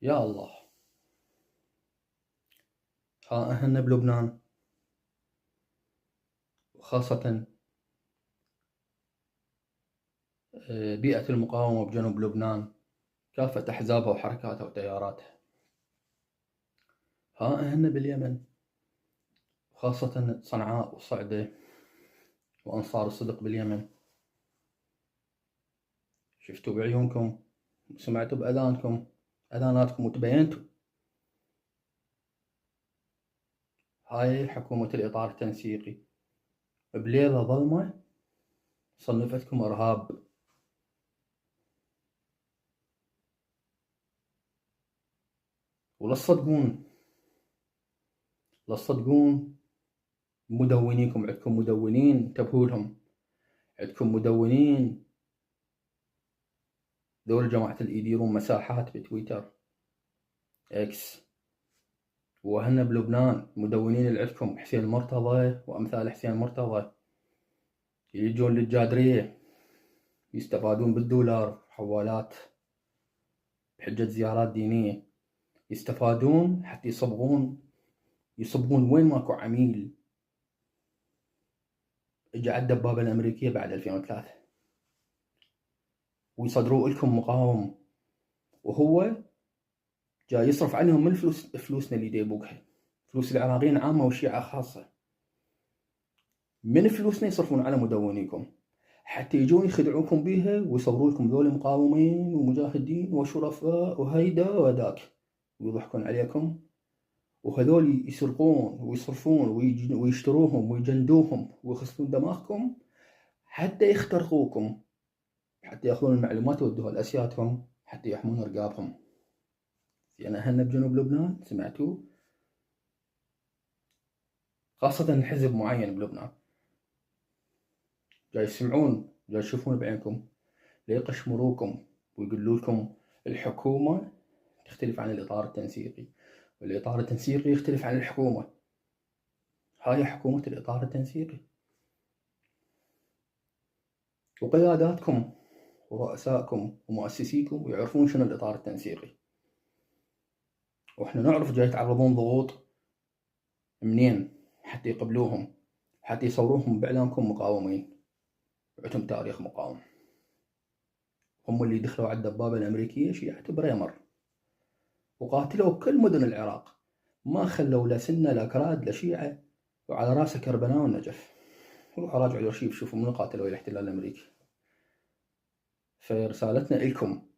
يا الله. ها اهلنا بلبنان، وخاصة بيئة المقاومة بجنوب لبنان كافة أحزابها وحركاتها وتياراتها. ها اهلنا باليمن، وخاصة صنعاء والصعدة وأنصار الصدق باليمن. شفتوا بعيونكم وسمعتوا بأذاناتكم وتبينتوا. هاي حكومة الإطار التنسيقي بليلة ظلمة صنفتكم إرهاب. ولا تصدقون مدونيكم. عندكم مدونين، انتبهوا لهم. عندكم مدونين، ذول جماعة اللي يديرون مساحات بتويتر اكس. وهنا بلبنان مدونين اللي عندكم حسين مرتضى وامثال حسين مرتضى يجون للجادرية يستفادون بالدولار حوالات بحجة زيارات دينية، يستفادون حتى يصبغون وين ماكو عميل اجى على الدبابة الامريكية بعد 2003 ويصدروا لكم مقاوم، وهو جاي يصرف عنهم من فلوسنا اللي يديبوكها، فلوس العراقيين عامة والشيعة خاصة. من فلوسنا يصرفون على مدونيكم حتى يجون يخدعوكم بيها ويصوروا لكم ذول مقاومين ومجاهدين وشرفاء وهيدا وذاك ويضحكون عليكم. وهذول يسرقون ويصرفون ويشتروهم ويجندوهم ويخسرون دماغكم حتى يخترقوكم، حتى ياخذون المعلومات ويودوها لأسيادهم حتى يحمون رقابهم. يعني أهلنا بجنوب لبنان سمعتوا، خاصة حزب معين بلبنان جاي يسمعون، جاي يشوفون بعينكم ليقشمروكم ويقولوا لكم الحكومة تختلف عن الإطار التنسيقي، والإطار التنسيقي يختلف عن الحكومة. هاي حكومة الإطار التنسيقي، وقياداتكم ورؤسائكم ومؤسسيكم يعرفون شنو الإطار التنسيقي. وإحنا نعرف جاي يتعرضون ضغوط منين حتى يقبلوهم، حتى يصوروهم بإعلامكم مقاومين وعندهم تاريخ مقاوم. هم اللي دخلوا على الدبابة الأمريكية شيعة بريمر وقاتلوا كل مدن العراق، ما خلوا لا سنة لا كراد لا شيعة، وعلى راسه كربلاء والنجف. روحوا راجعوا الارشيف شوفوا منو قاتلوا الاحتلال الامريكي. فرسالتنا لكم